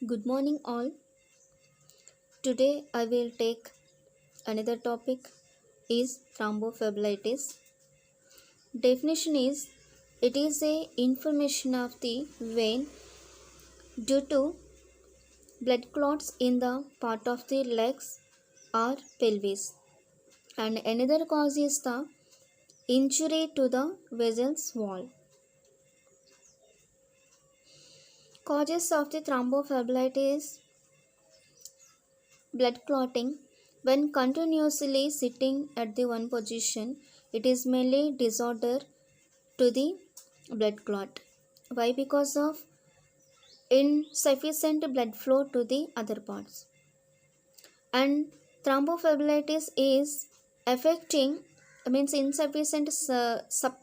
Good morning, all. Today I will take another topic is thrombophlebitis. Definition is it is a inflammation of the vein due to blood clots in the part of the legs or pelvis, and another cause is the injury to the vessels wall. Causes of the thrombophlebitis: blood clotting. When continuously sitting at the one position, it is mainly disorder to the blood clot. Why? Because of insufficient blood flow to the other parts. And thrombophlebitis is affecting means insufficient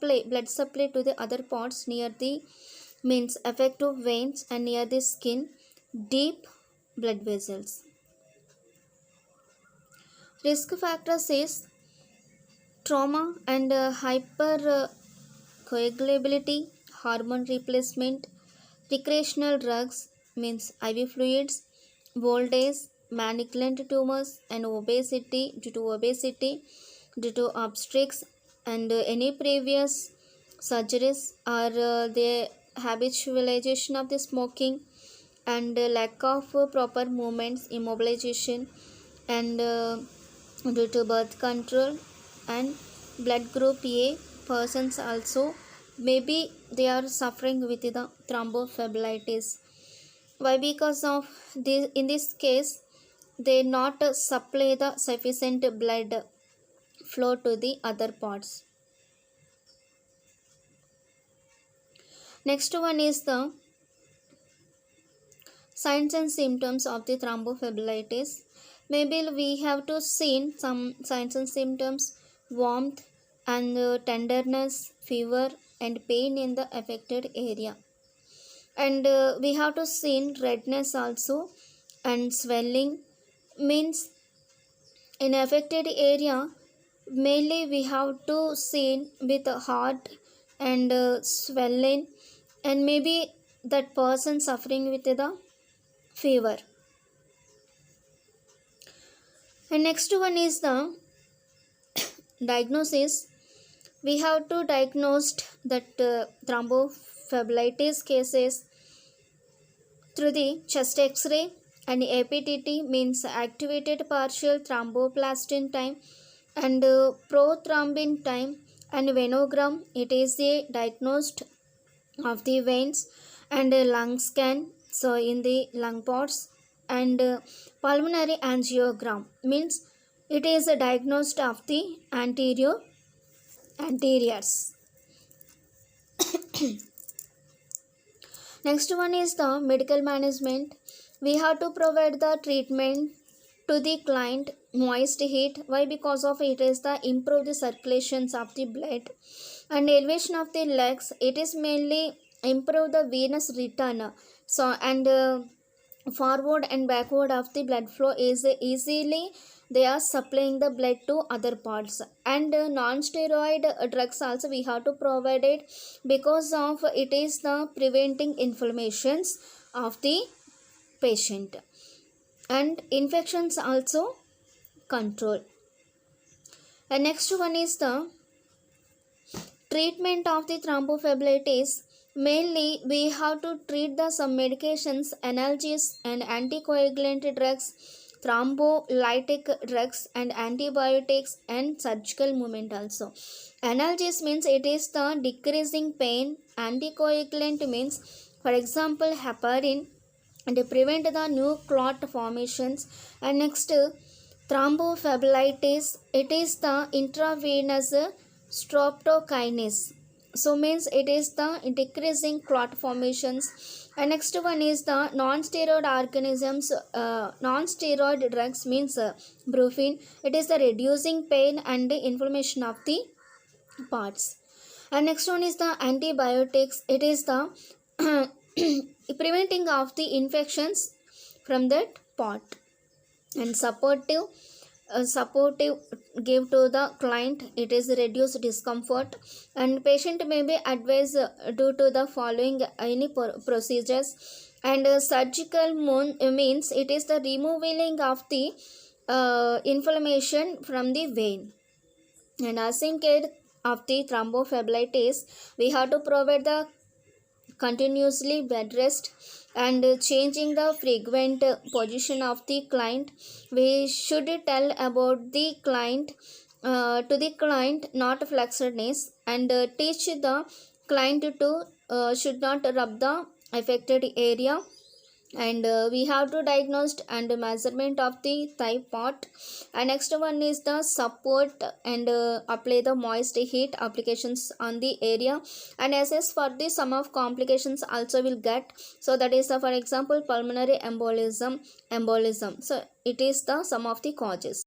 blood supply to the other parts near the means affective veins and near the skin, deep blood vessels. Risk factors is trauma and hypercoagulability, hormone replacement, recreational drugs means IV fluids, old age, malignant tumors, and obesity due to obstetrics, and any previous surgeries or the habitualization of the smoking, and lack of proper movements, immobilization, and due to birth control, and blood group A persons also maybe they are suffering with the thrombophlebitis. Why? Because of this, in this case they not supply the sufficient blood flow to the other parts. Next one is the signs and symptoms of the thrombophlebitis. Maybe we have to see some signs and symptoms: warmth and tenderness, fever, and pain in the affected area. And we have to see redness also, and swelling means in affected area. Mainly we have to see with heart and swelling, and maybe that person suffering with the fever. And next one is the diagnosis. We have to diagnose that thrombophlebitis cases through the chest X-ray, and APTT means activated partial thromboplastin time, and prothrombin time, and venogram. It is the diagnosed of the veins, and lung scan, so in the lung parts, and pulmonary angiogram means it is a diagnosed of the anteriors. Next one is the medical management. We have to provide the treatment to the client: moist heat. Why? Because of it is the improve the circulations of the blood, and elevation of the legs. It is mainly improve the venous return. So and forward and backward of the blood flow is easily they are supplying the blood to other parts. And non-steroid drugs also we have to provide it, because of it is the preventing inflammations of the patient, and infections also control. And next one is the treatment of the thrombophlebitis. Mainly we have to treat the some medications, analgesics and anticoagulant drugs, thrombolytic drugs, and antibiotics, and surgical movement also. Analgesics means it is the decreasing pain. Anticoagulant means, for example, heparin, and prevent the new clot formations. And next, thrombophlebitis, it is the intravenous streptokinase, so means it is the decreasing clot formations. And next one is the non-steroid organisms, non-steroid drugs means brufen, it is the reducing pain and inflammation of the parts. And next one is the antibiotics, it is the preventing of the infections from that part. And supportive give to the client, it is reduce discomfort, and patient may be advised due to the following any procedures: And surgical means it is the removing of the inflammation from the vein. And as in case of the thrombophlebitis, we have to provide the continuously bed rest and changing the frequent position of the client. We should tell about the client to the client not flexedness, and teach the client to should not rub the affected area. And we have to diagnose and measurement of the thigh part. And next one is the support and apply the moist heat applications on the area, and assess for the some of complications also will get. So that is the, for example, pulmonary embolism. So it is the some of the causes.